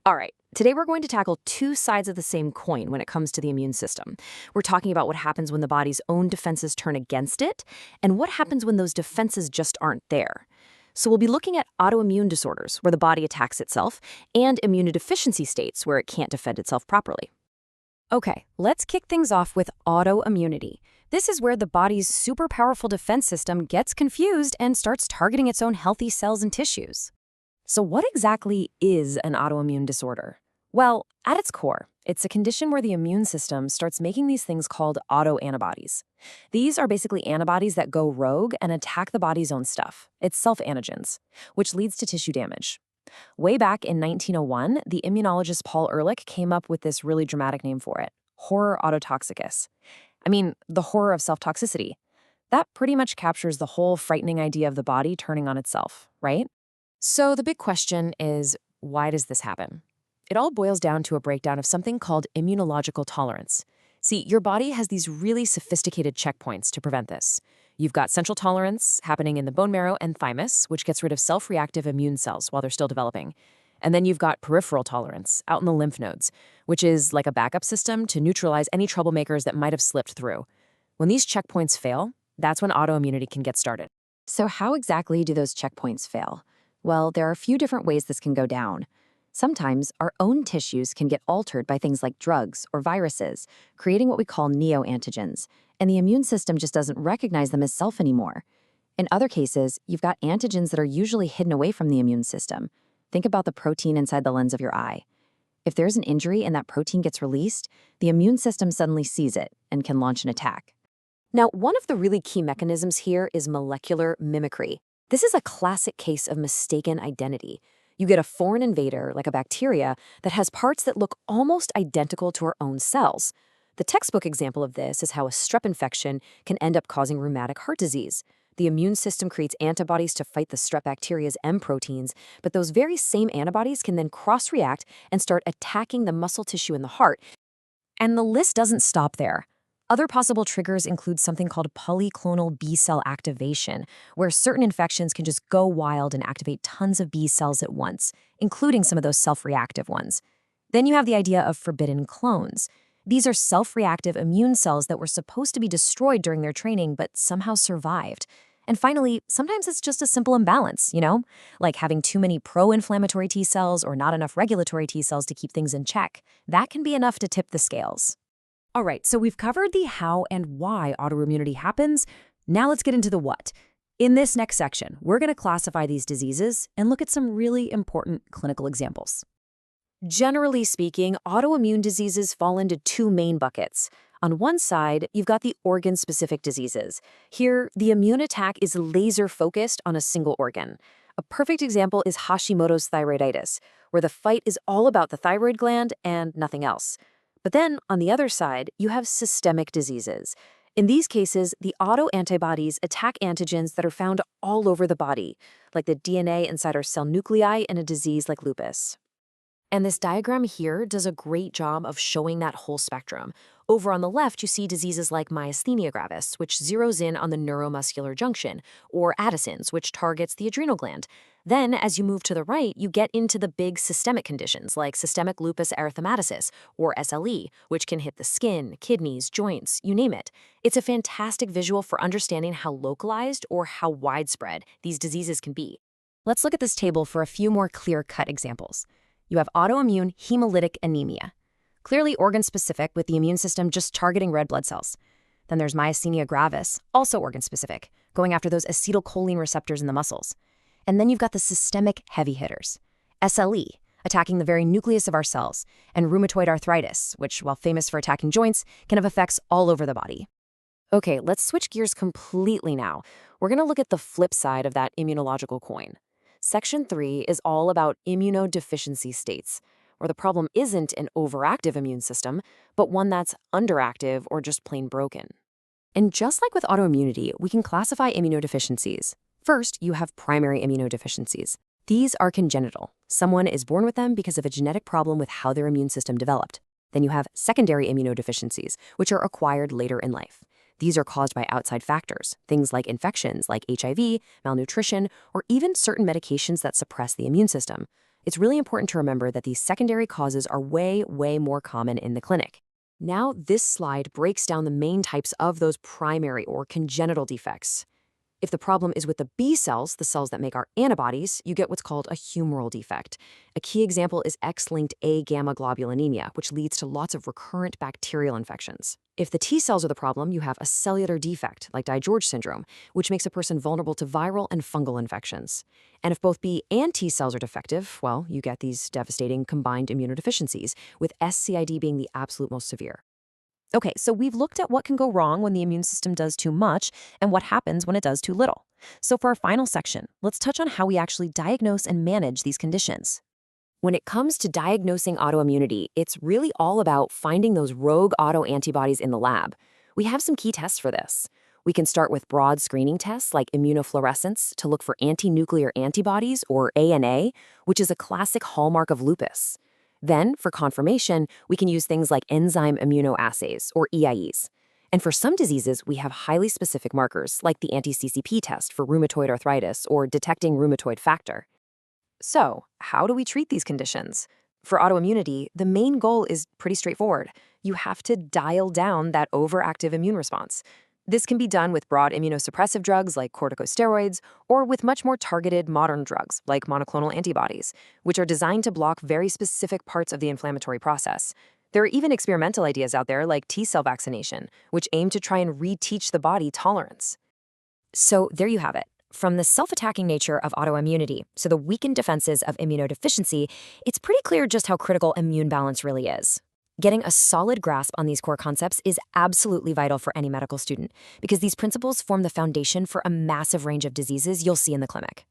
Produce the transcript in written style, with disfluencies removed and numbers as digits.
All right, today we're going to tackle two sides of the same coin when it comes to the immune system. We're talking about what happens when the body's own defenses turn against it, and what happens when those defenses just aren't there. So we'll be looking at autoimmune disorders, where the body attacks itself, and immunodeficiency states, where it can't defend itself properly. Okay, let's kick things off with autoimmunity. This is where the body's super powerful defense system gets confused and starts targeting its own healthy cells and tissues. So what exactly is an autoimmune disorder? Well, at its core, it's a condition where the immune system starts making these things called autoantibodies. These are basically antibodies that go rogue and attack the body's own stuff. It's self-antigens, which leads to tissue damage. Way back in 1901, the immunologist Paul Ehrlich came up with this really dramatic name for it, horror autotoxicus. I mean, the horror of self-toxicity. That pretty much captures the whole frightening idea of the body turning on itself, right? So the big question is, why does this happen? It all boils down to a breakdown of something called immunological tolerance. See, your body has these really sophisticated checkpoints to prevent this. You've got central tolerance happening in the bone marrow and thymus, which gets rid of self-reactive immune cells while they're still developing. And then you've got peripheral tolerance out in the lymph nodes, which is like a backup system to neutralize any troublemakers that might have slipped through. When these checkpoints fail, that's when autoimmunity can get started. So how exactly do those checkpoints fail? Well, there are a few different ways this can go down. Sometimes our own tissues can get altered by things like drugs or viruses, creating what we call neoantigens, and the immune system just doesn't recognize them as self anymore. In other cases, you've got antigens that are usually hidden away from the immune system. Think about the protein inside the lens of your eye. If there's an injury and that protein gets released, the immune system suddenly sees it and can launch an attack. Now, one of the really key mechanisms here is molecular mimicry. This is a classic case of mistaken identity. You get a foreign invader, like a bacteria, that has parts that look almost identical to our own cells. The textbook example of this is how a strep infection can end up causing rheumatic heart disease. The immune system creates antibodies to fight the strep bacteria's M proteins, but those very same antibodies can then cross-react and start attacking the muscle tissue in the heart. And the list doesn't stop there. Other possible triggers include something called polyclonal B-cell activation, where certain infections can just go wild and activate tons of B cells at once, including some of those self-reactive ones. Then you have the idea of forbidden clones. These are self-reactive immune cells that were supposed to be destroyed during their training but somehow survived. And finally, sometimes it's just a simple imbalance, like having too many pro-inflammatory T cells or not enough regulatory T cells to keep things in check. That can be enough to tip the scales. All right, so we've covered the how and why autoimmunity happens. Now let's get into the what. In this next section, we're going to classify these diseases and look at some really important clinical examples. Generally speaking, autoimmune diseases fall into two main buckets. On one side, you've got the organ-specific diseases. Here, the immune attack is laser-focused on a single organ. A perfect example is Hashimoto's thyroiditis, where the fight is all about the thyroid gland and nothing else. But then, on the other side, you have systemic diseases. In these cases, the autoantibodies attack antigens that are found all over the body, like the DNA inside our cell nuclei in a disease like lupus. And this diagram here does a great job of showing that whole spectrum. Over on the left, you see diseases like myasthenia gravis, which zeroes in on the neuromuscular junction, or Addison's, which targets the adrenal gland. Then, as you move to the right, you get into the big systemic conditions like systemic lupus erythematosus, or SLE, which can hit the skin, kidneys, joints, you name it. It's a fantastic visual for understanding how localized or how widespread these diseases can be. Let's look at this table for a few more clear-cut examples. You have autoimmune hemolytic anemia, clearly organ-specific with the immune system just targeting red blood cells. Then there's myasthenia gravis, also organ-specific, going after those acetylcholine receptors in the muscles. And then you've got the systemic heavy hitters, SLE, attacking the very nucleus of our cells, and rheumatoid arthritis, which, while famous for attacking joints, can have effects all over the body. Okay, let's switch gears completely now. We're going to look at the flip side of that immunological coin. Section 3 is all about immunodeficiency states, where the problem isn't an overactive immune system, but one that's underactive or just plain broken. And just like with autoimmunity, we can classify immunodeficiencies. First, you have primary immunodeficiencies. These are congenital. Someone is born with them because of a genetic problem with how their immune system developed. Then you have secondary immunodeficiencies, which are acquired later in life. These are caused by outside factors, things like infections like HIV, malnutrition, or even certain medications that suppress the immune system. It's really important to remember that these secondary causes are way, way more common in the clinic. Now, this slide breaks down the main types of those primary or congenital defects. If the problem is with the B cells, the cells that make our antibodies, you get what's called a humoral defect. A key example is X-linked A-gamma globulinemia, which leads to lots of recurrent bacterial infections. If the T cells are the problem, you have a cellular defect, like DiGeorge syndrome, which makes a person vulnerable to viral and fungal infections. And if both B and T cells are defective, well, you get these devastating combined immunodeficiencies, with SCID being the absolute most severe. Okay, so we've looked at what can go wrong when the immune system does too much and what happens when it does too little. So for our final section, let's touch on how we actually diagnose and manage these conditions. When it comes to diagnosing autoimmunity, it's really all about finding those rogue autoantibodies in the lab. We have some key tests for this. We can start with broad screening tests like immunofluorescence to look for anti-nuclear antibodies, or ANA, which is a classic hallmark of lupus. Then, for confirmation, we can use things like enzyme immunoassays, or EIEs. And for some diseases, we have highly specific markers, like the anti-CCP test for rheumatoid arthritis or detecting rheumatoid factor. So, how do we treat these conditions? For autoimmunity, the main goal is pretty straightforward. You have to dial down that overactive immune response. This can be done with broad immunosuppressive drugs like corticosteroids, or with much more targeted modern drugs like monoclonal antibodies, which are designed to block very specific parts of the inflammatory process. There are even experimental ideas out there like T-cell vaccination, which aim to try and reteach the body tolerance. So there you have it. From the self-attacking nature of autoimmunity, so the weakened defenses of immunodeficiency, it's pretty clear just how critical immune balance really is. Getting a solid grasp on these core concepts is absolutely vital for any medical student, because these principles form the foundation for a massive range of diseases you'll see in the clinic.